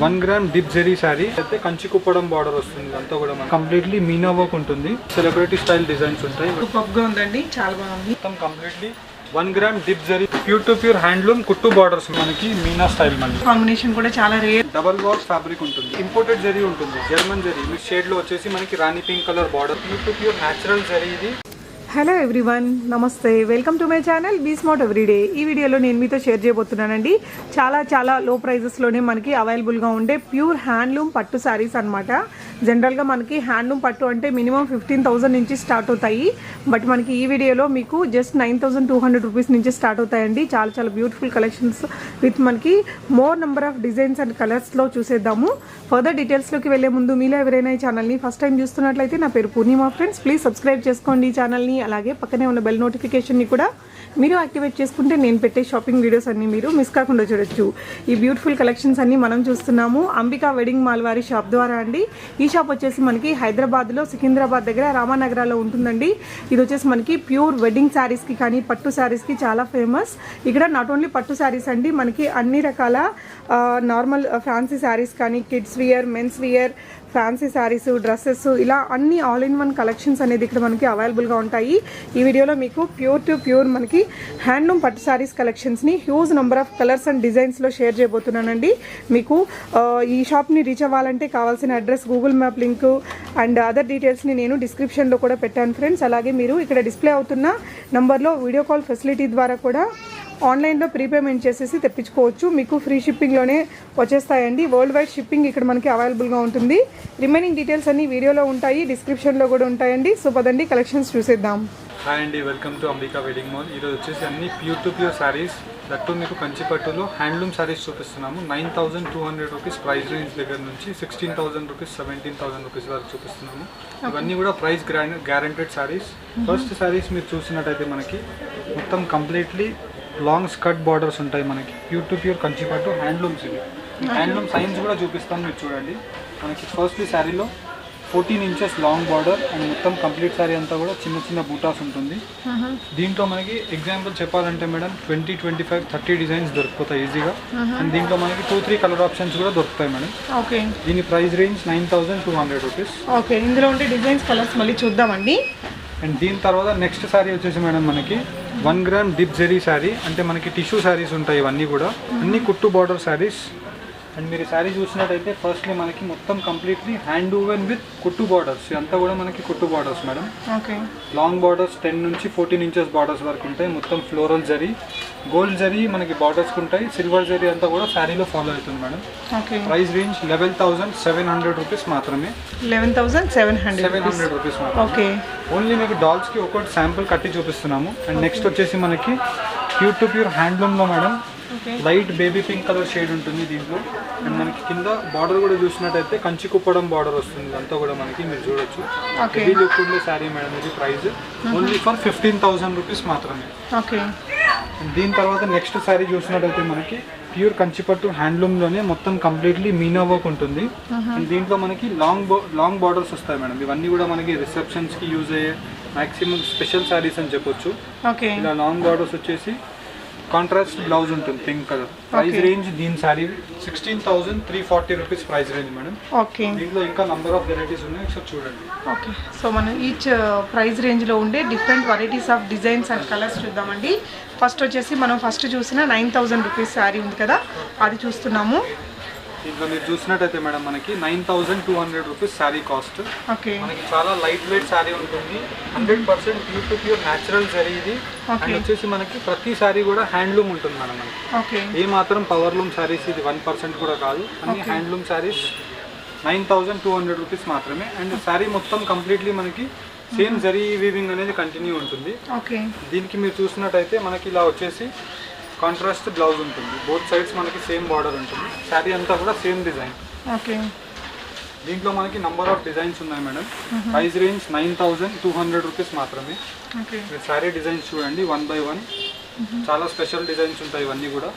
1 gram dip zari sorry అయితే Kanchi Kuppadam border వస్తుంది. అంతా కూడా కంప్లీట్లీ మీనా వర్క్ ఉంటుంది. సెలబ్రిటీ స్టైల్ డిజైన్స్ ఉంటాయి. సూపర్గా ఉందండి, చాలా బాగుంది. మొత్తం completely 1 gram dip zari pure to pure handloom కుట్టు బార్డర్స్ మనకి మీనా స్టైల్. మళ్ళీ కాంబినేషన్ కూడా చాలా రేర్. డబల్ వాష్ ఫ్యాబ్రిక్ ఉంటుంది. ఇంపోర్టెడ్ జరీ ఉంటుంది, జర్మన్ జరీ. మీ షేడ్ లో వచ్చేసి మనకి rani pink colour border. Pure to pure natural zari ఇది. హలో ఎవ్రీవన్, నమస్తే, welcome to my channel be smart everyday. ఈ వీడియోలో నేను మీతో షేర్ చేయబోతున్నానండి. చాలా లో ప్రైజెస్లోనే మనకి అవైలబుల్గా ఉండే ప్యూర్ హ్యాండ్లూమ్ పట్టు శారీస్ అనమాట. జనరల్గా మనకి హ్యాండ్లూమ్ పట్టు అంటే మినిమం 15,000 నుంచి స్టార్ట్ అవుతాయి. బట్ మనకి ఈ వీడియోలో మీకు జస్ట్ 9,200 రూపీస్ నుంచి స్టార్ట్ అవుతాయండి. చాలా బ్యూటిఫుల్ కలెక్షన్స్ విత్ మనకి more number of designs and కలర్స్లో చూసేద్దాము. ఫర్దర్ డీటెయిల్స్లోకి వెళ్ళే ముందు మీలో ఎవరైనా ఈ ఛానల్ని ఫస్ట్ టైం చూస్తున్నట్లయితే నా పేరు పూర్ణిమ ఫ్రెండ్స్. ప్లీజ్ సబ్స్క్రైబ్ చేసుకోండి ఈ ఛానల్ని. అలాగే పక్కనే ఉన్న బెల్ నోటిఫికేషన్ని కూడా మీరు యాక్టివేట్ చేసుకుంటే నేను పెట్టే షాపింగ్ వీడియోస్ అన్ని మీరు మిస్ కాకుండా చూడొచ్చు. ఈ బ్యూటిఫుల్ కలెక్షన్స్ అన్ని మనం చూస్తున్నాము అంబికా వెడ్డింగ్ మాల్ వారి షాప్ ద్వారా అండి. ఈ షాప్ వచ్చేసి మనకి హైదరాబాద్లో సికింద్రాబాద్ దగ్గర రామానగరాలో ఉంటుందండి. ఇది వచ్చేసి మనకి ప్యూర్ వెడ్డింగ్ శారీస్కి కానీ పట్టు శారీస్కి చాలా ఫేమస్. ఇక్కడ నాట్ ఓన్లీ పట్టు శారీస్ అండి, మనకి అన్ని రకాల నార్మల్ ఫ్యాన్సీ శారీస్ కానీ kids wear, men's wear, fancy saris, dresses, ఇలా అన్ని ఆల్ ఇన్ వన్ కలెక్షన్స్ అనేది ఇక్కడ మనకి అవైలబుల్గా ఉంటాయి. ఈ వీడియోలో మీకు ప్యూర్ టు ప్యూర్ మనకి హ్యాండ్లూమ్ పట్టు శారీస్ కలెక్షన్స్ని huge number of colours and డిజైన్స్లో షేర్ చేయబోతున్నానండి. మీకు ఈ షాప్ని రీచ్ అవ్వాలంటే కావాల్సిన address, Google map link and other డీటెయిల్స్ని నేను డిస్క్రిప్షన్లో కూడా పెట్టాను ఫ్రెండ్స్. అలాగే మీరు ఇక్కడ డిస్ప్లే అవుతున్న నంబర్లో వీడియో కాల్ ఫెసిలిటీ ద్వారా కూడా ఆన్లైన్లో ప్రీపేమెంట్ చేసేసి తెప్పించుకోవచ్చు. మీకు ఫ్రీ షిప్పింగ్లోనే వచ్చేస్తాయండి. వరల్డ్ వైడ్ షిప్పింగ్ ఇక్కడ మనకి అవైలబుల్గా ఉంటుంది. రిమైనింగ్ డీటెయిల్స్ అన్ని వీడియోలో ఉంటాయి, డిస్క్రిప్షన్లో కూడా ఉంటాయండి. సో పదండి కలెక్షన్స్ చూసేద్దాం. హాయ్ అండి, welcome to Ambika wedding mall. ఈరోజు వచ్చేసి అన్ని pure to pure saris, that మీకు కంచిపట్టులో హ్యాండ్లూమ్ శారీస్ చూపిస్తున్నాము. 9,200 రూపీస్ ప్రైస్ రేంజ్ దగ్గర నుంచి 16,000 రూపీస్, 17,000 రూపీస్ వరకు చూపిస్తున్నాము. ఇవన్నీ కూడా price guaranteed saris. First saris మీరు చూసినట్టయితే మనకి మొత్తం కంప్లీట్లీ లాంగ్ స్కర్ట్ బార్డర్స్ ఉంటాయి. మనకి pure to pure Kanchipattu handlooms. ఇవి హ్యాండ్లూమ్ సైన్స్ కూడా చూపిస్తాను, మీరు చూడండి. మనకి ఫస్ట్లీ శారీలో 14 ఇంచెస్ లాంగ్ బార్డర్ అండ్ మొత్తం కంప్లీట్ శారీ అంతా కూడా చిన్న బూటాస్ ఉంటుంది. దీంట్లో మనకి ఎగ్జాంపుల్ చెప్పాలంటే మేడం 20, 25, 30 డిజైన్స్ దొరికిపోతాయి ఈజీగా. అండ్ దీంట్లో మనకి 2-3 కలర్ ఆప్షన్స్ కూడా దొరుకుతాయి మేడం. ఓకే, దీని ప్రైస్ రేంజ్ 9,200 రూపీస్. ఓకే, ఇందులో ఉండే డిజైన్స్ కలర్స్ మళ్ళీ చూద్దామండి. అండ్ దీని తర్వాత నెక్స్ట్ శారీ వచ్చేసి మేడం మనకి 1 గ్రామ్ డిప్ జరీ శారీ. అంటే మనకి టిష్యూ శారీస్ ఉంటాయి ఇవన్నీ కూడా, అన్ని కుట్టు బార్డర్ శారీస్. అండ్ మీరు శారీ చూసినట్టయితే ఫస్ట్లీ మనకి మొత్తం కంప్లీట్లీ హ్యాండ్ ఓవెన్ విత్ కుట్టు బార్డర్స్. ఇదంతా కూడా మనకి కుట్టు borders madam. Okay, long borders 10 నుంచి 14 ఇంచెస్ బార్డర్స్ వరకు ఉంటాయి. మొత్తం ఫ్లోరల్ జరీ, గోల్డ్ జరీ మనకి బార్డర్స్ ఉంటాయి. సిల్వర్ జరీ అంతా కూడా శారీలో ఫాలో అవుతుంది madam. Okay, price range 11,700 rupees మాత్రమే. 11,700 రూపీస్ మాత్రమే. ఓకే, ఓన్లీ మీకు డాల్స్కి ఒకటి శాంపుల్ కట్టి చూపిస్తున్నాము. అండ్ నెక్స్ట్ వచ్చేసి మనకి ప్యూర్ టు ప్యూర్ హ్యాండ్లూమ్లో madam light baby pink colour shade ఉంటుంది దీంట్లో. అండ్ మనకి కింద బార్డర్ కూడా చూసినట్టయితే కంచి కుప్పడం బార్డర్ వస్తుంది. అంతా కూడా మనకి మీరు చూడొచ్చు. హెవీ లుక్ ఉండే శారీ మేడం. ఇది ప్రైస్ ఓన్లీ ఫర్ 15,000 రూపీస్ మాత్రమే. ఓకే, దీని తర్వాత నెక్స్ట్ శారీ చూసినట్టయితే మనకి ప్యూర్ కంచిపట్టు హ్యాండ్లూమ్లోనే మొత్తం కంప్లీట్లీ మీనా వర్క్ ఉంటుంది. అండ్ దీంట్లో మనకి లాంగ్ బార్డర్స్ వస్తాయి మేడం. ఇవన్నీ కూడా మనకి రిసెప్షన్స్కి యూజ్ అయ్యే మ్యాక్సిమం స్పెషల్ శారీస్ అని చెప్పొచ్చు. ఓకే, ఇలా లాంగ్ బార్డర్స్ వచ్చేసి కాంట్రాస్ట్ బ్లౌజ్ ఉంటుంది పింక్ కలర్. ప్రైస్ రేంజ్ దీని sari 16,340 rupees price range madam. Okay, దీంట్లో ఇంకా నంబర్ ఆఫ్ వెరైటీస్ ఉన్నాయి, ఒకసారి చూడండి. ఓకే, సో మనం ఈచ్ ప్రైస్ రేంజ్లో ఉండే different varieties of designs and colours చూద్దామండి. ఫస్ట్ వచ్చేసి మనం ఫస్ట్ చూసిన 9,000 రూపీస్ శారీ ఉంది కదా, అది చూస్తున్నాము. దీంట్లో మీరు చూసినట్టయితే మేడం మనకి 9,200 రూపీస్ శారీ కాస్ట్. ఓకే, మనకి చాలా లైట్ వెయిట్ శారీ ఉంటుంది. 100% pure to pure natural zari ఇది. అండ్ వచ్చేసి మనకి ప్రతి శారీ కూడా హ్యాండ్లూమ్ ఉంటుంది మేడం. మనకి ఓకే, ఏ మాత్రం పవర్లూమ్ శారీస్ ఇది 1% కూడా కాదు. అన్ని హ్యాండ్లూమ్ శారీస్ 9,200 రూపీస్ మాత్రమే. అండ్ శారీ మొత్తం కంప్లీట్లీ మనకి సేమ్ జరీ వీవింగ్ అనేది కంటిన్యూ ఉంటుంది. ఓకే, దీనికి మీరు చూసినట్టయితే మనకి ఇలా వచ్చేసి కాంట్రాస్ట్ బ్లౌజ్ ఉంటుంది. బోత్ సైడ్స్ మనకి సేమ్ బార్డర్ ఉంటుంది. శారీ అంతా కూడా సేమ్ డిజైన్. ఓకే, దీంట్లో మనకి నంబర్ ఆఫ్ డిజైన్స్ ఉన్నాయి మేడం. ప్రైస్ రేంజ్ 9,200 రూపీస్ మాత్రమే. ఓకే, మీరు శారీ డిజైన్స్ చూడండి 1 by 1. చాలా స్పెషల్ డిజైన్స్ ఉంటాయి ఇవన్నీ కూడా.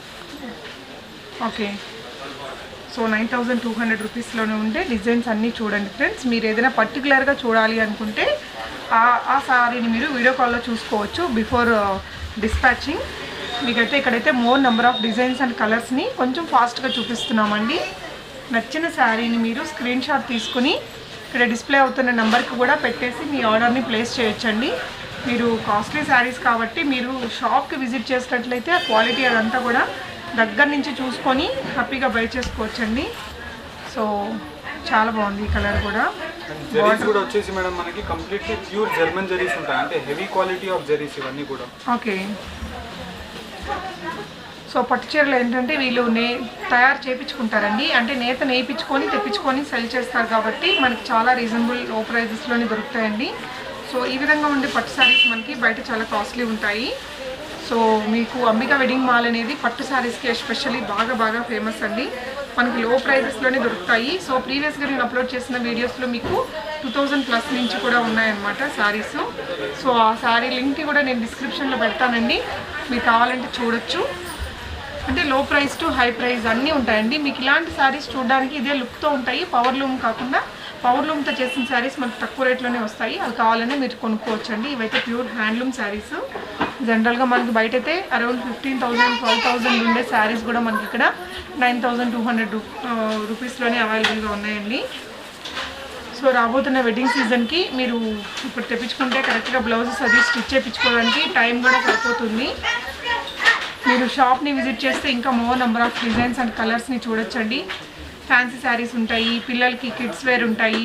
ఓకే, సో 9,200 రూపీస్లోనే ఉండే డిజైన్స్ అన్నీ చూడండి ఫ్రెండ్స్. మీరు ఏదైనా పర్టికులర్గా చూడాలి అనుకుంటే ఆ శారీని మీరు వీడియో కాల్లో చూసుకోవచ్చు బిఫోర్ డిస్పాచింగ్. మీకైతే ఇక్కడైతే more number of designs and కలర్స్ని కొంచెం ఫాస్ట్గా చూపిస్తున్నామండి. నచ్చిన శారీని మీరు స్క్రీన్ షాట్ తీసుకుని ఇక్కడ డిస్ప్లే అవుతున్న నెంబర్కి కూడా పెట్టేసి మీ ఆర్డర్ని ప్లేస్ చేయొచ్చండి. మీరు కాస్ట్లీ శారీస్ కాబట్టి మీరు షాప్కి విజిట్ చేసినట్లయితే ఆ క్వాలిటీ అదంతా కూడా దగ్గర నుంచి చూసుకొని హ్యాపీగా బై చేసుకోవచ్చండి. సో చాలా బాగుంది ఈ కలర్ కూడా. జరీస్ కూడా వచ్చేసి మేడం మనకి కంప్లీట్లీ ప్యూర్ జర్మన్ జరీస్ ఉంటాయి, అంటే హెవీ క్వాలిటీ ఆఫ్ జరీస్ ఇవన్నీ కూడా. ఓకే. సో పట్టు చీరలు ఏంటంటే వీళ్ళు తయారు చేయించుకుంటారండి, అంటే నేత నేయించుకొని తెప్పించుకొని సెల్ చేస్తారు కాబట్టి మనకి చాలా రీజనబుల్ లో ప్రైజెస్లోనే దొరుకుతాయండి. సో ఈ విధంగా ఉండే పట్టు శారీస్ మనకి బయట చాలా కాస్ట్లీ ఉంటాయి. సో మీకు అంబికా వెడ్డింగ్ మాల్ అనేది పట్టు శారీస్కి ఎస్పెషల్లీ బాగా ఫేమస్ అండి. మనకి లో ప్రైజెస్లోనే దొరుకుతాయి. సో ప్రీవియస్గా నేను అప్లోడ్ చేసిన వీడియోస్లో మీకు 2000+ నుంచి కూడా ఉన్నాయన్నమాట శారీస్. సో ఆ శారీ లింక్కి కూడా నేను డిస్క్రిప్షన్లో పెడతానండి, మీకు కావాలంటే చూడొచ్చు. అంటే లో ప్రైస్ టు హై ప్రైస్ అన్నీ ఉంటాయండి. మీకు ఇలాంటి శారీస్ చూడడానికి ఇదే లుక్తో ఉంటాయి, పవర్ లూమ్ కాకుండా. పవర్ లూమ్తో చేసిన శారీస్ మనకు తక్కువ రేట్లోనే వస్తాయి, అవి కావాలనే మీరు కొనుక్కోవచ్చండి. ఇవైతే ప్యూర్ హ్యాండ్లూమ్ శారీస్. జనరల్గా మనకి బయట అయితే అరౌండ్ 15,000 12,000 ఉండే శారీస్ కూడా మనకి ఇక్కడ 9,200 రూపీస్లోనే అవైలబుల్గా ఉన్నాయండి. సో రాబోతున్న వెడ్డింగ్ సీజన్కి మీరు ఇప్పుడు తెప్పించుకుంటే కరెక్ట్గా బ్లౌజెస్ అది స్టిచ్ చేయించుకోవడానికి టైం కూడా సరిపోతుంది. మీరు షాప్ని విజిట్ చేస్తే ఇంకా more number of designs and కలర్స్ని చూడొచ్చండి. ఫ్యాన్సీ శారీస్ ఉంటాయి, పిల్లలకి కిడ్స్ వేర్ ఉంటాయి,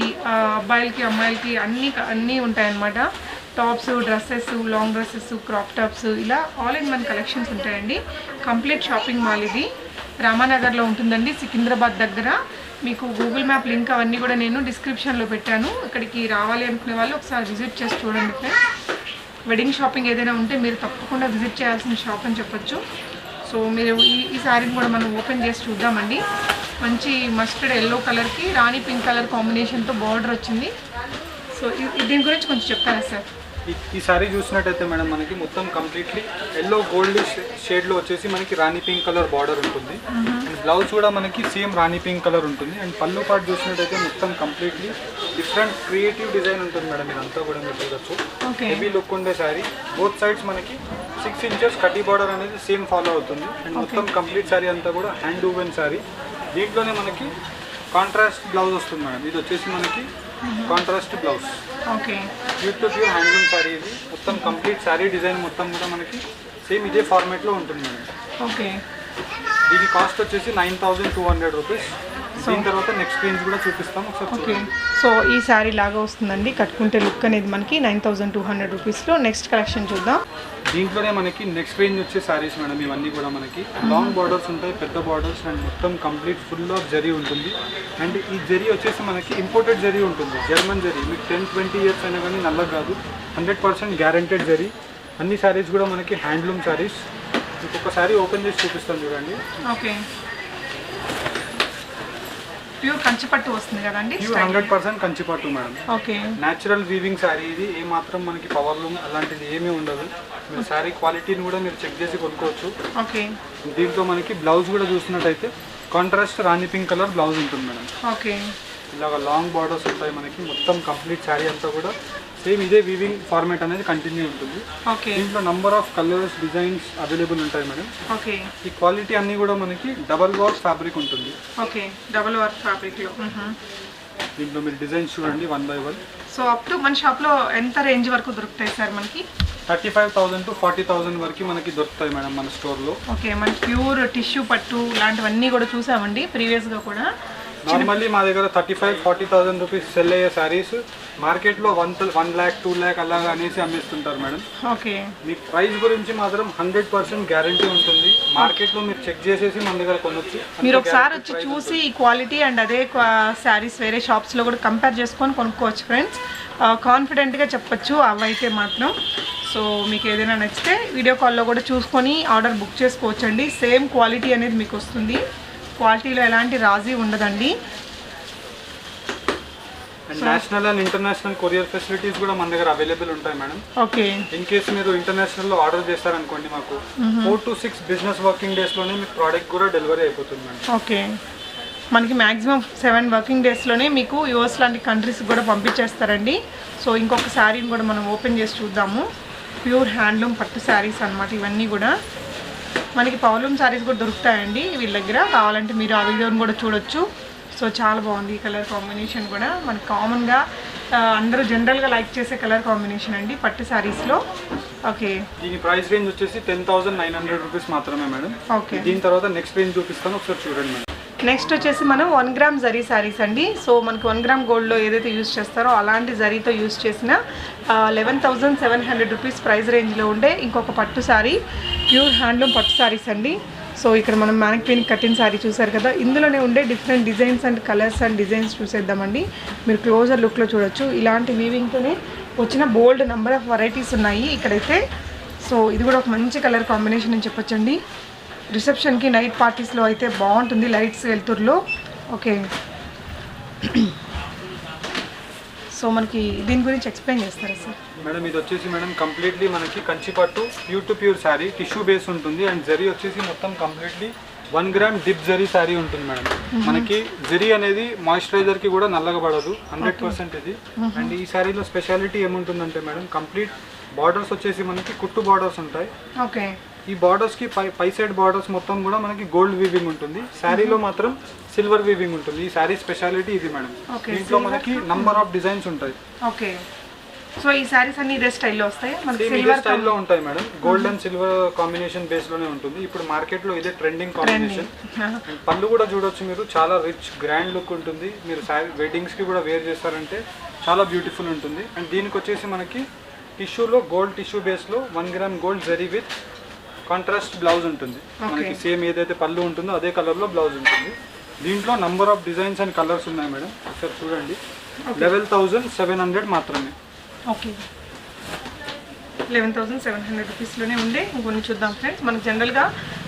అబ్బాయిలకి అమ్మాయిలకి అన్నీ ఉంటాయన్నమాట. Tops, dresses, long dresses, crop tops, ఇలా ఆల్ ఇన్ వన్ కలెక్షన్స్ ఉంటాయండి. కంప్లీట్ షాపింగ్ మాల్ ఇది రామానగర్లో ఉంటుందండి, సికింద్రాబాద్ దగ్గర. మీకు గూగుల్ మ్యాప్ లింక్ అవన్నీ కూడా నేను డిస్క్రిప్షన్లో పెట్టాను. ఇక్కడికి రావాలి అనుకునే వాళ్ళు ఒకసారి విజిట్ చేసి చూడండి ఫ్రెండ్స్. వెడ్డింగ్ షాపింగ్ ఏదైనా ఉంటే మీరు తప్పకుండా విజిట్ చేయాల్సిన షాప్ అని చెప్పొచ్చు. సో మీరు ఈ శారీని కూడా మనం ఓపెన్ చేసి చూద్దామండి. మంచి మస్టర్డ్ ఎల్లో కలర్కి రాణి పింక్ కలర్ కాంబినేషన్తో బార్డర్ వచ్చింది. సో దీని గురించి కొంచెం చెప్తారా సార్? ఈ సారీ చూసినట్టయితే మేడం మనకి మొత్తం కంప్లీట్లీ ఎల్లో గోల్డ్ షేడ్లో వచ్చేసి మనకి రాణి పింక్ కలర్ బార్డర్ ఉంటుంది. అండ్ బ్లౌజ్ కూడా మనకి సేమ్ రాణి పింక్ కలర్ ఉంటుంది. అండ్ పళ్ళు పాటు చూసినట్టయితే మొత్తం కంప్లీట్లీ డిఫరెంట్ క్రియేటివ్ డిజైన్ ఉంటుంది మేడం. ఇదంతా కూడా మీరు చూడొచ్చు, హెవీ లుక్ ఉండే శారీ. బోత్ సైడ్స్ మనకి 6 ఇంచెస్ కటీ బార్డర్ అనేది సేమ్ ఫాలో అవుతుంది. అండ్ మొత్తం కంప్లీట్ శారీ అంతా కూడా హ్యాండ్ వూవెన్ శారీ. దీంట్లోనే మనకి కాంట్రాస్ట్ బ్లౌజ్ వస్తుంది మేడం. ఇది వచ్చేసి మనకి contrast blouse. Okay. Pure to pure handloom sari ఇది. మొత్తం కంప్లీట్ శారీ డిజైన్ మొత్తం కూడా మనకి సేమ్ ఇదే ఫార్మేట్లో ఉంటుంది మేడం. ఓకే. దీని కాస్ట్ వచ్చేసి 9,200 రూపీస్. దీని తర్వాత నెక్స్ట్ రేంజ్ కూడా చూపిస్తాం ఒకసారి. ఓకే. సో ఈ శారీ లాగా వస్తుందండి, కట్టుకుంటే లుక్ అనేది మనకి 9,200 రూపీస్లో. నెక్స్ట్ కలెక్షన్ చూద్దాం. దీంట్లోనే మనకి నెక్స్ట్ రేంజ్ వచ్చే శారీస్ మేడం. ఇవన్నీ కూడా మనకి లాంగ్ బార్డర్స్ ఉంటాయి, పెద్ద బార్డర్స్, అండ్ మొత్తం కంప్లీట్ ఫుల్ ఆఫ్ జరీ ఉంటుంది. అండ్ ఈ జరీ వచ్చేసి మనకి ఇంపోర్టెడ్ జరీ ఉంటుంది, జర్మన్ జరీ. మీకు 10-20 ఇయర్స్ అయినా కానీ నల్ల కాదు, 100% గ్యారెంటెడ్ జరీ. అన్ని శారీస్ కూడా మనకి హ్యాండ్లూమ్ శారీస్. ఇంకొక శారీ ఓపెన్ చేసి చూపిస్తాను చూడండి. ఓకే. ప్యూర్ కంచిపట్టు వస్తుంది కదండి. 100% కంచిపట్టు madam. Okay. Natural weaving sari ఇది. ఏ మాత్రం మనకి పవర్ లూమ్ అలాంటిది ఏమీ ఉండదు. మీరు శారీ క్వాలిటీని కూడా మీరు చెక్ చేసి కొనుక్కోవచ్చు. ఓకే. దీంట్లో మనకి బ్లౌజ్ కూడా చూసినట్టయితే కాంట్రాస్ట్ రాణి పింక్ కలర్ బ్లౌజ్ ఉంటుంది మేడం. ఓకే. ఇలాగ లాంగ్ బార్డర్స్ ఉంటాయి మనకి. మొత్తం కంప్లీట్ శారీ అంతా కూడా సేమ్ ఇదే వీవింగ్ ఫార్మేట్ అనేది కంటిన్యూ ఉంటుంది. ఓకే. దీంట్లో number of colours, designs available ఉంటాయి మేడం. ఓకే. ఈ క్వాలిటీ అన్నీ కూడా మనకి డబల్ వర్క్ ఫ్యాబ్రిక్ ఉంటుంది. ఓకే. డబల్ వర్క్ ఫ్యాబ్రిక్లో. దీంట్లో మీరు డిజైన్స్ చూడండి 1 by 1. సో అప్ టు మన షాప్లో ఎంత రేంజ్ వరకు దొరుకుతాయి సార్ మనకి? 35,000 to 40,000 వరకు మనకి దొరుకుతాయి మేడం మన స్టోర్లో. ఓకే. మనకి ప్యూర్ టిష్యూ పట్టు ఇలాంటివన్నీ కూడా చూసామండి ప్రీవియస్గా కూడా. నార్మల్లీ మా దగ్గర 35,000-40,000 రూపీస్ సెల్ అయ్యే శారీస్ మార్కెట్లో 1 lakh 2 lakh అలాగా అనేసి అమ్మేస్తుంటారు మేడం. ఓకే. మీ ప్రైస్ గురించి మాత్రం 100% గ్యారంటీ ఉంటుంది. మార్కెట్లో మీరు చెక్ చేసేసి మన దగ్గర కొనొచ్చు. మీరు ఒకసారి వచ్చి చూసి ఈ క్వాలిటీ అండ్ అదే శారీస్ వేరే షాప్స్లో కూడా కంపేర్ చేసుకొని కొనుక్కోవచ్చు ఫ్రెండ్స్. కాన్ఫిడెంట్గా చెప్పచ్చు అవైతే మాత్రం. సో మీకు ఏదైనా నచ్చితే వీడియో కాల్లో కూడా చూసుకొని ఆర్డర్ బుక్ చేసుకోవచ్చండి. సేమ్ క్వాలిటీ అనేది మీకు వస్తుంది. క్వాలిటీలో ఎలాంటి రాజీ ఉండదండి. National and international courier facilities కూడా మన దగ్గర అవైలబుల్ ఉంటాయి మేడం. ఓకే. ఇన్ కేసు మీరు ఇంటర్నేషనల్లో ఆర్డర్ చేస్తారనుకోండి, మాకు 4 to 6 బిజినెస్ వర్కింగ్ డేస్లోనే మీకు ప్రోడక్ట్ కూడా డెలివరీ అయిపోతుంది మేడం. ఓకే. మనకి మ్యాక్సిమం 7 వర్కింగ్ డేస్లోనే మీకు యూఎస్ లాంటి కంట్రీస్ కూడా పంపించేస్తారండి. సో ఇంకొక శారీని కూడా మనం ఓపెన్ చేసి చూద్దాము. ప్యూర్ హ్యాండ్లూమ్ పట్టు శారీస్ అన్నమాట ఇవన్నీ కూడా. మనకి పవర్లూమ్ శారీస్ కూడా దొరుకుతాయండి వీళ్ళ దగ్గర. కావాలంటే మీరు ఆ వీడియోని కూడా చూడొచ్చు. సో చాలా బాగుంది ఈ కలర్ కాంబినేషన్ కూడా. మనకి కామన్గా అందరూ జనరల్గా లైక్ చేసే కలర్ కాంబినేషన్ అండి పట్టు శారీస్లో. ఓకే, దీని ప్రైస్ రేంజ్ వచ్చేసి 10,900 రూపీస్ మాత్రమే మేడం. ఓకే, దీని తర్వాత నెక్స్ట్ రేంజ్ చూపిస్తాను, ఒకసారి చూడండి మేడం. నెక్స్ట్ వచ్చేసి మనం 1 గ్రామ్ జరీ శారీస్ అండి. సో మనకి 1 గ్రామ్ గోల్డ్లో ఏదైతే యూస్ చేస్తారో అలాంటి జరీతో యూస్ చేసిన 11,700 రూపీస్ ప్రైస్ రేంజ్లో ఉండే ఇంకొక పట్టు శారీ, ప్యూర్ హ్యాండ్లూమ్ పట్టు శారీస్ అండి. సో ఇక్కడ మనం మ్యానిక్విన్ కట్టిన శారీ చూసారు కదా, ఇందులోనే ఉండే different designs and colours and designs చూసేద్దామండి. మీరు క్లోజర్ లుక్లో చూడొచ్చు. ఇలాంటి వీవింగ్తోనే వచ్చిన బోల్డ్ నెంబర్ ఆఫ్ వెరైటీస్ ఉన్నాయి ఇక్కడైతే. సో ఇది కూడా ఒక మంచి కలర్ కాంబినేషన్ అని చెప్పొచ్చండి. రిసెప్షన్కి నైట్ పార్టీస్లో అయితే బాగుంటుంది లైట్స్ వెళ్తుర్లో. ఓకే, సో మనకి దీని గురించి ఎక్స్ప్లెయిన్ చేస్తారా సార్? మేడం ఇది వచ్చేసి మేడం కంప్లీట్లీ మనకి కంచిపట్టు pure to pure sari, tissue base ఉంటుంది. అండ్ జరీ వచ్చేసి మొత్తం completely 1 gram dip zari sari ఉంటుంది మేడం. మనకి జరీ అనేది మాయిశ్చరైజర్కి కూడా నల్లగా పడదు, 100% ఇది. అండ్ ఈ శారీలో స్పెషాలిటీ ఏముంటుందంటే మేడం, కంప్లీట్ బార్డర్స్ వచ్చేసి మనకి కుట్టు బార్డర్స్ ఉంటాయి. ఓకే, ఈ బార్డర్స్కి పై సైడ్ బార్డర్స్ మొత్తం కూడా మనకి గోల్డ్ వీవింగ్ ఉంటుంది. శారీలో మాత్రం సిల్వర్ వీవింగ్ ఉంటుంది. ఈ శారీ స్పెషాలిటీ ఇది మేడం. దీంట్లో మనకి నంబర్ ఆఫ్ డిజైన్స్ ఉంటాయి. ఓకే, సో ఈ శారీస్ అన్ని ఇదే స్టైల్లో వస్తాయి, మనకి ఇదే స్టైల్లో ఉంటాయి madam. Gold and silver combination base లోనే ఉంటుంది. ఇప్పుడు మార్కెట్ లో ఇదే ట్రెండింగ్ కాంబినేషన్. పళ్ళు కూడా చూడొచ్చు మీరు, చాలా రిచ్ గ్రాండ్ లుక్ ఉంటుంది. మీరు వెడ్డింగ్స్ కి కూడా వేర్ చేస్తారంటే చాలా బ్యూటిఫుల్ ఉంటుంది. అండ్ దీనికి వచ్చేసి మనకి టిష్యూలో గోల్డ్ టిష్యూ బేస్ లో 1 gram gold zari with contrast blouse ఉంటుంది. మనకి సేమ్ ఏదైతే పళ్ళు ఉంటుందో అదే కలర్ లో బ్లౌజ్ ఉంటుంది. దీంట్లో number of designs and colours ఉన్నాయి మేడం. ఒకసారి చూడండి. 11,700 మాత్రమే. ఓకే, 11,700 రూపీస్లోనే ఉండే ఇంకొన్ని చూద్దాం ఫ్రెండ్స్. మనకు జనరల్గా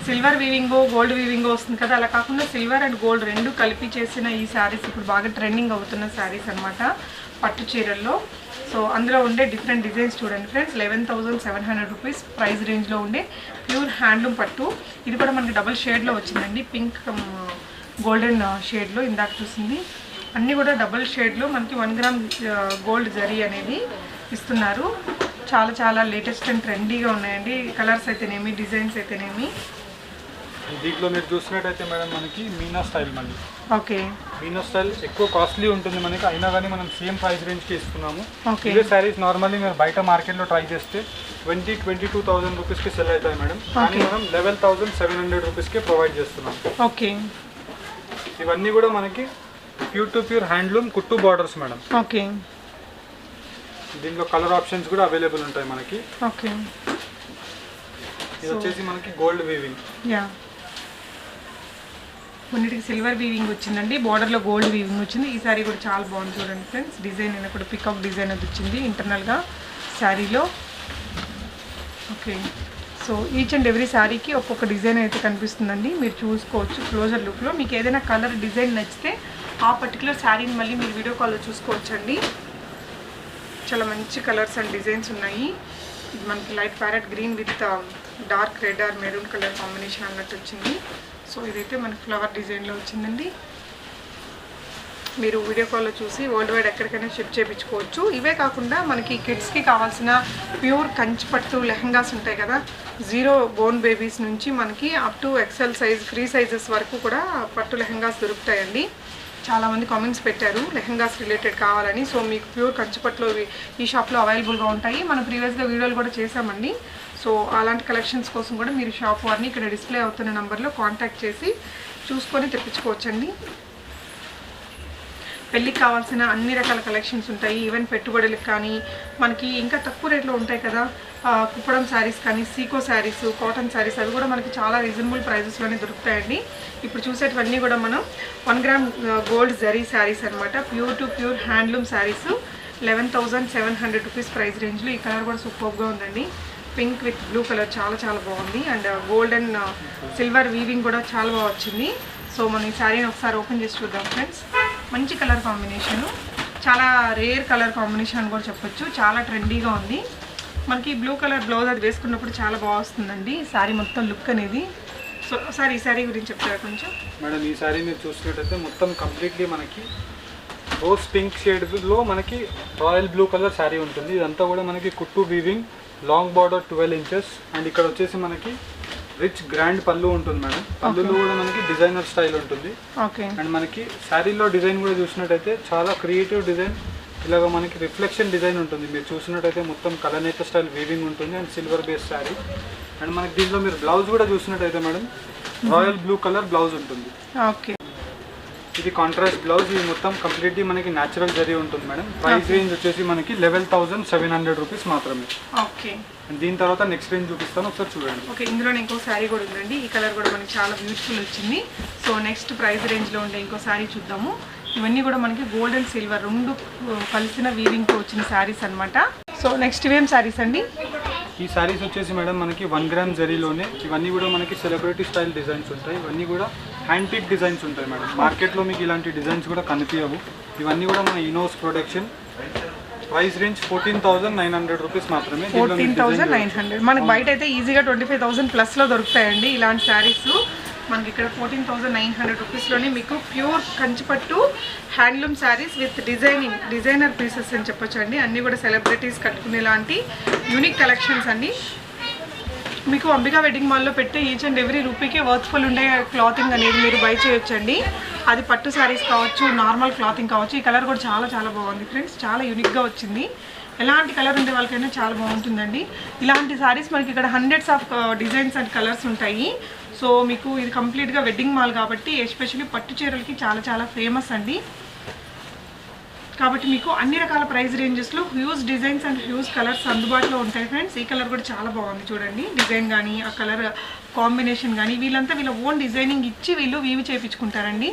సిల్వర్ వీవింగో గోల్డ్ వీవింగో వస్తుంది కదా, అలా కాకుండా సిల్వర్ అండ్ గోల్డ్ రెండు కలిపి చేసిన ఈ శారీస్ ఇప్పుడు బాగా ట్రెండింగ్ అవుతున్న శారీస్ అనమాట పట్టు చీరల్లో. సో అందులో ఉండే డిఫరెంట్ డిజైన్స్ చూడండి ఫ్రెండ్స్. 11,700 రూపీస్ ప్రైస్ రేంజ్లో ఉండే ప్యూర్ హ్యాండ్లూమ్ పట్టు. ఇది కూడా మనకి డబుల్ షేడ్లో వచ్చిందండి, పింక్ గోల్డెన్ షేడ్లో ఇందాక చూసింది. అన్నీ కూడా డబుల్ షేడ్లో మనకి 1 గ్రామ్ గోల్డ్ జరీ అనేది ఇస్తున్నారు. చాలా చాలా లేటెస్ట్ అండ్ ట్రెండీగా ఉన్నాయండి కలర్స్ అయితేనేమి, డిజైన్స్ అయితేనేమి. దీంట్లో మీరు చూసినట్టయితే మేడం మనకి మీనా స్టైల్ మళ్ళీ. ఓకే, మీనా స్టైల్ ఎక్కువ కాస్ట్లీ ఉంటుంది మనకి, అయినా కానీ మనం సేమ్ ప్రైస్ రేంజ్కి ఇస్తున్నాము. ఓకే, ఇదే శారీస్ నార్మల్లీ మీరు బయట మార్కెట్లో ట్రై చేస్తే 22,000 రూపీస్కి సెల్ అవుతాయి మేడం. కానీ మనం 11,700 రూపీస్కి ప్రొవైడ్ చేస్తున్నాం. ఓకే, ఇవన్నీ కూడా మనకి ప్యూర్ టు ప్యూర్ హ్యాండ్లూమ్ కుట్టు బార్డర్స్ మేడం. ఓకే, దీంట్లో కలర్ ఆప్షన్స్ కూడా అవైలబుల్ ఉంటాయి మనకి. ఓకే, ఇది వచ్చేసి మనకి గోల్డ్ వీవింగ్. యా, కొన్నిటికి సిల్వర్ వీవింగ్ వచ్చిందండి, బార్డర్లో గోల్డ్ వీవింగ్ వచ్చింది. ఈ శారీ కూడా చాలా బాగుంది చూడండి ఫ్రెండ్స్. డిజైన్ అయినా కూడా పికాక్ డిజైన్ అది వచ్చింది ఇంటర్నల్గా శారీలో. Okay, so each and every శారీకి ఒక్కొక్క డిజైన్ అయితే కనిపిస్తుందండి, మీరు చూసుకోవచ్చు క్లోజర్ లుక్లో. మీకు ఏదైనా కలర్ డిజైన్ నచ్చితే ఆ పర్టికులర్ శారీని మళ్ళీ మీరు వీడియో కాల్లో చూసుకోవచ్చండి. చాలా మంచి కలర్స్ అండ్ డిజైన్స్ ఉన్నాయి. ఇది మనకి light parrot green with dark red or maroon colour combination అన్నట్టు వచ్చింది. సో ఇదైతే మనకి ఫ్లవర్ డిజైన్లో వచ్చిందండి. మీరు వీడియో కాల్లో చూసి వరల్డ్ వైడ్ ఎక్కడికైనా షిప్ చేయించుకోవచ్చు. ఇవే కాకుండా మనకి కిడ్స్కి కావాల్సిన ప్యూర్ కంచి పట్టు లెహంగాస్ ఉంటాయి కదా, 0 బోన్ బేబీస్ నుంచి మనకి up to XL size free sizes వరకు కూడా పట్టు లెహంగాస్ దొరుకుతాయండి. చాలామంది కామెంట్స్ పెట్టారు లెహంగాస్ రిలేటెడ్ కావాలని. సో మీకు ప్యూర్ కంచిపట్లో ఈ షాప్లో అవైలబుల్గా ఉంటాయి. మనం ప్రీవియస్గా వీడియోలు కూడా చేసామండి. సో అలాంటి కలెక్షన్స్ కోసం కూడా మీరు షాప్ వారిని ఇక్కడ డిస్ప్లే అవుతున్న నెంబర్లో కాంటాక్ట్ చేసి చూసుకొని తెప్పించుకోవచ్చండి. పెళ్ళికి కావాల్సిన అన్ని రకాల కలెక్షన్స్ ఉంటాయి. ఈవెన్ పెట్టుబడులకు కానీ మనకి ఇంకా తక్కువ రేట్లో ఉంటాయి కదా, కుప్పడం శారీస్ కానీ, సీకో శారీస్, కాటన్ శారీస్, అవి కూడా మనకి చాలా రీజనబుల్ ప్రైజెస్లోనే దొరుకుతాయండి. ఇప్పుడు చూసేటివన్నీ కూడా మనం 1 గ్రామ్ గోల్డ్ జరీ శారీస్ అనమాట. Pure to pure handloom saris 11,700 rupees price రేంజ్లో. ఈ కలర్ కూడా సూపర్గా ఉందండి, పింక్ విత్ బ్లూ కలర్ చాలా చాలా బాగుంది. అండ్ గోల్డెన్ సిల్వర్ వీవింగ్ కూడా చాలా బాగా వచ్చింది. సో మనం ఈ శారీని ఒకసారి ఓపెన్ చేసి చూద్దాం ఫ్రెండ్స్. మంచి కలర్ కాంబినేషను, చాలా రేర్ కలర్ కాంబినేషన్ అని కూడా చెప్పొచ్చు. చాలా ట్రెండీగా ఉంది. మనకి బ్లూ కలర్ బ్లౌజ్ అది వేసుకున్నప్పుడు చాలా బాగా వస్తుందండి శారీ మొత్తం లుక్ అనేది. సో సార్ ఈ శారీ గురించి చెప్తారా కొంచెం? మేడం ఈ శారీ మీరు చూసినట్టయితే మొత్తం కంప్లీట్లీ మనకి రోజ్ పింక్ షేడ్లో మనకి రాయల్ బ్లూ కలర్ శారీ ఉంటుంది. ఇదంతా కూడా మనకి కుట్టు weaving, long border 12 inches. And ఇక్కడ వచ్చేసి మనకి రిచ్ గ్రాండ్ పళ్ళు ఉంటుంది మేడం. పళ్ళులో కూడా మనకి డిజైనర్ స్టైల్ ఉంటుంది. ఓకే. అండ్ మనకి శారీలో డిజైన్ కూడా చూసినట్టయితే చాలా క్రియేటివ్ డిజైన్, ఇలాగ మనకి రిఫ్లెక్షన్ డిజైన్ ఉంటుంది. మీరు చూసినట్టయితే మొత్తం కలనేత స్టైల్ వీవింగ్ ఉంటుంది and silver base sari. And మనకి దీంట్లో మీరు బ్లౌజ్ కూడా చూసినట్టయితే madam royal blue colour blouse ఉంటుంది. ఓకే. ఇది కాంట్రాస్ట్ బ్లౌజ్. ఇది మొత్తం కంప్లీట్లీ మనకి న్యాచురల్ జరీ ఉంటుంది మేడం. ప్రైస్ రేంజ్ వచ్చేసి మనకి 11,700 రూపీస్ మాత్రమే. ఓకే. అండ్ దీని తర్వాత నెక్స్ట్ రేంజ్ చూపిస్తాను, ఒకసారి చూడండి. ఓకే, ఇందులో ఇంకో శారీ కూడా ఉందండి. ఈ కలర్ కూడా మనకి చాలా బ్యూటిఫుల్ వచ్చింది. సో నెక్స్ట్ ప్రైస్ రేంజ్లో ఉండే ఇంకో శారీ చూద్దాము. ఇవన్నీ కూడా మనకి గోల్డ్ అండ్ సిల్వర్ రెండు కలిసిన వీవింగ్తో వచ్చిన శారీస్ అనమాట. సో నెక్స్ట్ ఇవేం శారీస్ అండి? ఈ శారీస్ వచ్చేసి మేడం మనకి 1 గ్రామ్ జరీలోనే. ఇవన్నీ కూడా మనకి సెలబ్రిటీ స్టైల్ డిజైన్స్ ఉంటాయి. ఇవన్నీ కూడా హ్యాండ్ పిక్ డిజైన్స్ ఉంటాయి మేడం. మార్కెట్లో మీకు ఇలాంటి డిజైన్స్ కూడా కనిపించవు. ఇవన్నీ కూడా మన ఇనోస్ ప్రొడక్షన్. ప్రైస్ రేంజ్ 14,900 రూపీస్ మాత్రమే. 14,900. మనకి బయట అయితే ఈజీగా 25,000 ప్లస్లో దొరుకుతాయండి ఇలాంటి శారీస్. మనకి ఇక్కడ 14,900 రూపీస్లోనే మీకు pure Kanchipattu handloom saris with designer pieces అని చెప్పొచ్చు అండి. అన్నీ కూడా సెలబ్రిటీస్ కట్టుకునేలాంటి యూనిక్ కలెక్షన్స్ అండి. మీకు అంబికా వెడ్డింగ్ మాల్లో పెట్టే ఈచ్ అండ్ ఎవ్రీ రూపీకే వర్త్ఫుల్ ఉండే క్లాతింగ్ అనేది మీరు బై చేయొచ్చండి. అది పట్టు శారీస్ కావచ్చు, నార్మల్ క్లాతింగ్ కావచ్చు. ఈ కలర్ కూడా చాలా చాలా బాగుంది ఫ్రెండ్స్, చాలా యూనిక్గా వచ్చింది. ఎలాంటి కలర్ ఉండే వాళ్ళకైనా చాలా బాగుంటుందండి. ఇలాంటి శారీస్ మనకి ఇక్కడ hundreds of designs and colours ఉంటాయి. సో మీకు ఇది కంప్లీట్గా వెడ్డింగ్ మాల్ కాబట్టి ఎస్పెషల్లీ పట్టు చీరలకి చాలా చాలా ఫేమస్ అండి. కాబట్టి మీకు అన్ని రకాల ప్రైస్ రేంజెస్లో huge designs and huge colours అందుబాటులో ఉంటాయి ఫ్రెండ్స్. ఈ కలర్ కూడా చాలా బాగుంది చూడండి. డిజైన్ కానీ ఆ కలర్ కాంబినేషన్ కానీ వీళ్ళంతా వీళ్ళ ఓన్ డిజైనింగ్ ఇచ్చి వీళ్ళు వీవి చేయించుకుంటారండి.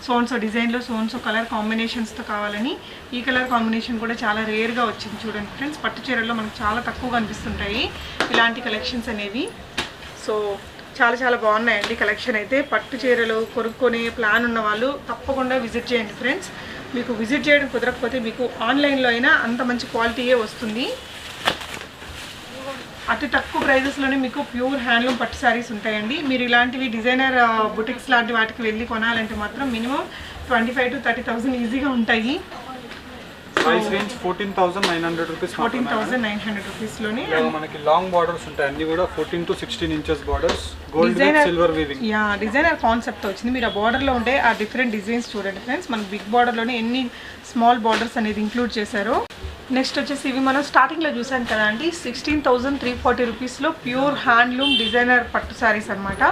సోన్సో డిజైన్లో సోన్సో కలర్ కాంబినేషన్స్తో కావాలని. ఈ కలర్ కాంబినేషన్ కూడా చాలా రేర్గా వచ్చింది చూడండి ఫ్రెండ్స్. పట్టు చీరల్లో మనకు చాలా తక్కువ కనిపిస్తుంటాయి ఇలాంటి కలెక్షన్స్ అనేవి. సో చాలా చాలా బాగున్నాయండి కలెక్షన్ అయితే. పట్టు చీరలు కొనుక్కునే ప్లాన్ ఉన్న వాళ్ళు తప్పకుండా విజిట్ చేయండి ఫ్రెండ్స్. మీకు విజిట్ చేయడం కుదరకపోతే మీకు ఆన్లైన్లో అయినా అంత మంచి క్వాలిటీయే వస్తుంది. అతి తక్కువ ప్రైజెస్లోనే మీకు ప్యూర్ హ్యాండ్లూమ్ పట్టు శారీస్ ఉంటాయండి. మీరు ఇలాంటివి డిజైనర్ బుటిక్స్ లాంటి వాటికి వెళ్ళి కొనాలంటే మాత్రం మినిమం 25,000 to 30,000 ఈజీగా ఉంటాయి. Price range 14,900 rupees. 14,900 రూపీస్లోనే మనకి లాంగ్ బార్డర్స్ ఉంటాయి. అన్ని కూడా 14 to 16 inches borders, gold with silver weaving. Yeah, designer concept వచ్చింది. మీరు ఆ బార్డర్లో ఉండే ఆ డిఫరెంట్ డిజైన్స్ చూడండి ఫ్రెండ్స్. మనకి బిగ్ బార్డర్లోనే ఎన్ని స్మాల్ బార్డర్స్ అనేది ఇంక్లూడ్ చేశారు. నెక్స్ట్ వచ్చేసి ఇవి మనం స్టార్టింగ్లో చూసాం కదా అండి, 16,340 రూపీస్లో ప్యూర్ హ్యాండ్లూమ్ డిజైనర్ పట్టు శారీస్ అనమాట.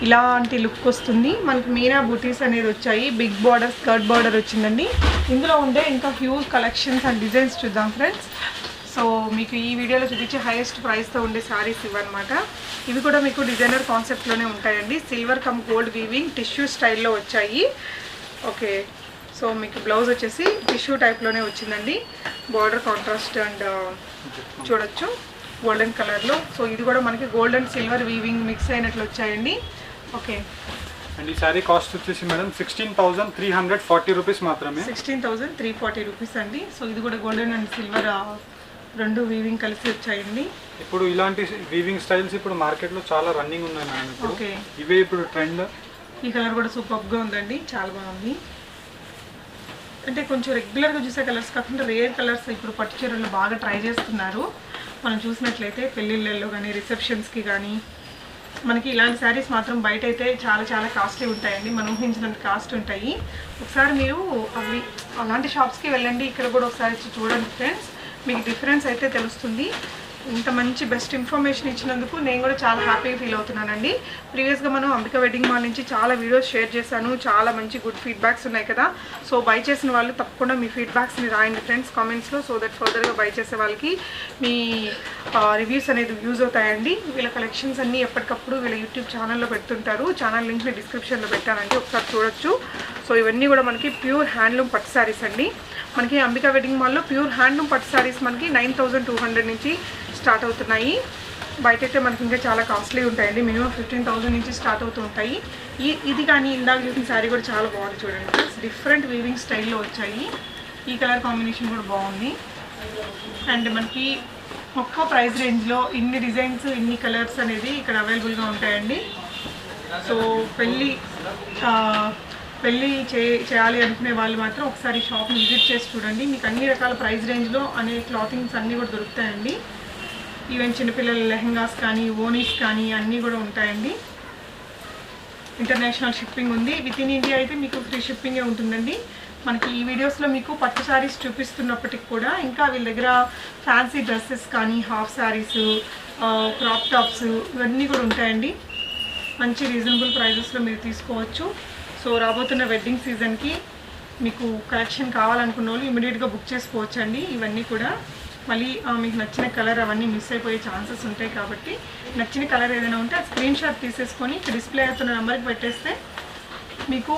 ఇలాంటి లుక్ వస్తుంది. మనకి మీనా బూటీస్ అనేది వచ్చాయి. బిగ్ బార్డర్, స్కర్ట్ బార్డర్ వచ్చిందండి. ఇందులో ఉండే ఇంకా హ్యూజ్ కలెక్షన్స్ అండ్ డిజైన్స్ చూద్దాం ఫ్రెండ్స్. సో మీకు ఈ వీడియోలో చూపించే హైయెస్ట్ ప్రైస్తో ఉండే శారీస్ ఇవన్నమాట. ఇవి కూడా మీకు డిజైనర్ కాన్సెప్ట్లోనే ఉంటాయండి. Silver come gold weaving tissue స్టైల్లో వచ్చాయి. ఓకే. సో మీకు బ్లౌజ్ వచ్చేసి టిష్యూ టైప్లోనే వచ్చిందండి. బార్డర్ కాంట్రాస్ట్ అండ్ చూడొచ్చు గోల్డెన్ కలర్లో. సో ఇది కూడా మనకి gold and silver weaving mix అయినట్లు వచ్చాయండి. ఓకే. అండ్ ఈ శారీ కాస్ట్ వచ్చేసి మేడం 16,340 రూపీస్ మాత్రమే. 16,340 రూపీస్ అండి. సో ఇది కూడా గోల్డెన్ అండ్ సిల్వర్ రెండు వీవింగ్ కలిసి వచ్చాయండి. ఇప్పుడు ఇలాంటి వీవింగ్ స్టైల్స్ ఇప్పుడు మార్కెట్లో చాలా రన్నింగ్ ఉన్నాయి మేడం. ఇప్పుడు ఇవే ఇప్పుడు ట్రెండ్. ఈ కలర్ కూడా సూపర్గా ఉందండి, చాలా బాగుంది. అంటే కొంచెం రెగ్యులర్గా చూసే కలర్స్ కాకుండా రేర్ కలర్స్ ఇప్పుడు పట్టు చీరలు బాగా ట్రై చేస్తున్నారు. మనం చూసినట్లయితే పెళ్ళిళ్ళల్లో కానీ రిసెప్షన్స్కి కానీ మనకి ఇలాంటి శారీస్ మాత్రం బయట అయితే చాలా చాలా కాస్ట్లీ ఉంటాయండి. మనం ఊహించినంత కాస్ట్ ఉంటాయి. ఒకసారి మీరు అవి అలాంటి షాప్స్కి వెళ్ళండి. ఇక్కడ కూడా ఒకసారి చూడండి ఫ్రెండ్స్, మీకు డిఫరెన్స్ అయితే తెలుస్తుంది. ఇంత మంచి బెస్ట్ ఇన్ఫర్మేషన్ ఇచ్చినందుకు నేను కూడా చాలా హ్యాపీగా ఫీల్ అవుతున్నానండి. ప్రీవియస్గా మనం అంబికా వెడ్డింగ్ మాల్ నుంచి చాలా వీడియోస్ షేర్ చేశాను. చాలా మంచి గుడ్ ఫీడ్బ్యాక్స్ ఉన్నాయి కదా. సో బై చేసిన వాళ్ళు తప్పకుండా మీ ఫీడ్బ్యాక్స్ని రాయండి ఫ్రెండ్స్ కామెంట్స్లో. సో దట్ ఫర్దర్గా బై చేసే వాళ్ళకి మీ రివ్యూస్ అనేది యూజ్ అవుతాయండి. వీళ్ళ కలెక్షన్స్ అన్నీ ఎప్పటికప్పుడు వీళ్ళ యూట్యూబ్ ఛానల్లో పెడుతుంటారు. ఛానల్ లింక్ని డిస్క్రిప్షన్లో పెట్టానండి, ఒకసారి చూడొచ్చు. సో ఇవన్నీ కూడా మనకి ప్యూర్ హ్యాండ్లూమ్ పట్టు శారీస్ అండి. మనకి అంబికా వెడ్డింగ్ మాల్లో ప్యూర్ హ్యాండ్లూమ్ పట్టు శారీస్ మనకి 9,200 నుంచి స్టార్ట్ అవుతున్నాయి. బయట అయితే మనకి ఇంకా చాలా కాస్ట్లీ ఉంటాయండి. మినిమం 15,000 నుంచి స్టార్ట్ అవుతూ ఉంటాయి. ఇది కానీ ఇందాక చూసిన శారీ కూడా చాలా బాగుంది చూడండి. డిఫరెంట్ వీవింగ్ స్టైల్లో వచ్చాయి. ఈ కలర్ కాంబినేషన్ కూడా బాగుంది. అండ్ మనకి ఒక్క ప్రైస్ రేంజ్లో ఇన్ని డిజైన్స్ ఇన్ని కలర్స్ అనేది ఇక్కడ అవైలబుల్గా ఉంటాయండి. సో పెళ్ళి చేయాలి అనుకునే వాళ్ళు మాత్రం ఒకసారి షాప్ని విజిట్ చేసి చూడండి. మీకు అన్ని రకాల ప్రైస్ రేంజ్లో అనే క్లాతింగ్స్ అన్నీ కూడా దొరుకుతాయండి. ఈవెన్ చిన్నపిల్లల లెహంగాస్ కానీ ఓనీస్ కానీ అన్నీ కూడా ఉంటాయండి. ఇంటర్నేషనల్ షిప్పింగ్ ఉంది. విత్ ఇన్ ఇండియా అయితే మీకు ఫ్రీ షిప్పింగే ఉంటుందండి. మనకి ఈ వీడియోస్లో మీకు పట్టు శారీస్ చూపిస్తున్నప్పటికి కూడా ఇంకా వీళ్ళ దగ్గర ఫ్యాన్సీ డ్రెస్సెస్ కానీ హాఫ్ శారీస్, క్రాప్ టాప్స్ ఇవన్నీ కూడా ఉంటాయండి. మంచి రీజనబుల్ ప్రైజెస్లో మీరు తీసుకోవచ్చు. సో రాబోతున్న వెడ్డింగ్ సీజన్కి మీకు కలెక్షన్ కావాలనుకున్న వాళ్ళు ఇమీడియట్గా బుక్ చేసుకోవచ్చు అండి. ఇవన్నీ కూడా మళ్ళీ మీకు నచ్చిన కలర్ అవన్నీ మిస్ అయిపోయే ఛాన్సెస్ ఉంటాయి కాబట్టి నచ్చిన కలర్ ఏదైనా ఉంటే ఆ స్క్రీన్ షాట్ తీసేసుకొని డిస్ప్లే అవుతున్న నెంబర్కి పెట్టేస్తే మీకు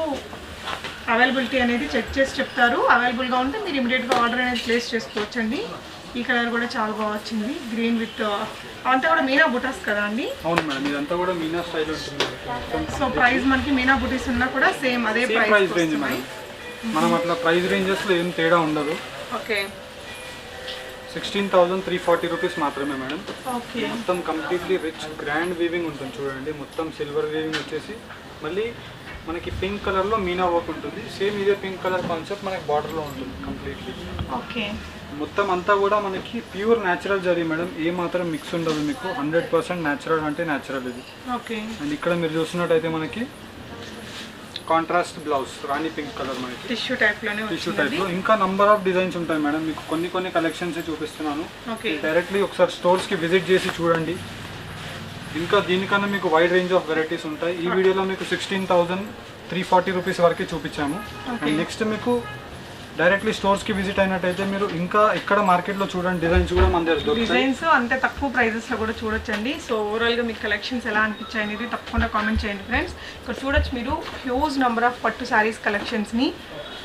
అవైలబిలిటీ అనేది చెక్ చేసి చెప్తారు. అవైలబుల్గా ఉంటే మీరు ఇమీడియట్గా ఆర్డర్ అనేది ప్లేస్ చేసుకోవచ్చు అండి. ఈ కలర్ కూడా చాలా బాగా వచ్చింది, గ్రీన్ విత్ అంతా కూడా మీనా బుటాస్ కదా అండి. అవును మేడం, ఇదంతా కూడా మీనా స్టైల్ ఉంటుంది. సో ప్రైస్ మనకి మీనా బుటీస్ ఉన్నా కూడా సేమ్ అదే ప్రైస్ రేంజ్ మేడం. మనం అట్లా ప్రైస్ రేంజెస్లో ఏం తేడా ఉండదు. ఓకే, 16,340 రూపీస్ మాత్రమే మేడం. ఓకే, మొత్తం కంప్లీట్లీ రిచ్ గ్రాండ్ వీవింగ్ ఉంటుంది చూడండి. మొత్తం సిల్వర్ వీవింగ్ వచ్చేసి మళ్ళీ మనకి పింక్ కలర్లో మీనా వర్క్ ఉంటుంది. సేమ్ ఇదే పింక్ కలర్ కాన్సెప్ట్ మనకి బార్డర్లో ఉంటుంది కంప్లీట్లీ. ఓకే, మొత్తం అంతా కూడా మనకి ప్యూర్ న్యాచురల్ జరీ మేడం. ఏ మాత్రం మిక్స్ ఉండదు మీకు. 100% న్యాచురల్ అంటే న్యాచురల్ ఇది. ఓకే, అండ్ ఇక్కడ మీరు చూస్తున్నట్టయితే మనకి కాంట్రాస్ట్ బ్లౌజ్ రాణి పింక్ కలర్ మనకి టిష్యూ టైప్లో ఇంకా నంబర్ ఆఫ్ డిజైన్స్ ఉంటాయి మేడం. మీకు కొన్ని కలెక్షన్స్ చూపిస్తున్నాను. డైరెక్ట్లీ ఒకసారి స్టోర్స్కి విజిట్ చేసి చూడండి. ఇంకా దీనికన్నా మీకు వైడ్ రేంజ్ ఆఫ్ వెరైటీస్ ఉంటాయి. ఈ వీడియోలో మీకు 16,340 రూపీస్ వరకే చూపించాము. అండ్ నెక్స్ట్ మీకు డైరెక్ట్లీ స్టోర్స్కి విజిట్ అయినట్టయితే మీరు ఇంకా ఇక్కడ మార్కెట్లో చూడండి, డిజైన్స్ కూడా మన దగ్గర దొరుకుతాయి. డిజైన్స్ అంతే తక్కువ ప్రైజెస్లో కూడా చూడొచ్చండి. సో ఓవరాల్గా మీకు కలెక్షన్స్ ఎలా అనిపించాయి అనేది తప్పకుండా కామెంట్ చేయండి ఫ్రెండ్స్. ఇక్కడ చూడొచ్చు మీరు హ్యూజ్ నెంబర్ ఆఫ్ పట్టు శారీస్ కలెక్షన్స్ని,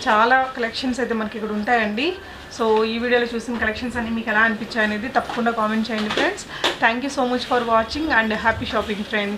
చాలా కలెక్షన్స్ అయితే మనకి ఇక్కడ ఉంటాయండి. సో ఈ వీడియోలో చూసిన కలెక్షన్స్ అన్ని మీకు ఎలా అనిపించాయి అనేది తప్పకుండా కామెంట్ చేయండి friends. Thank you so much for watching and happy shopping friends.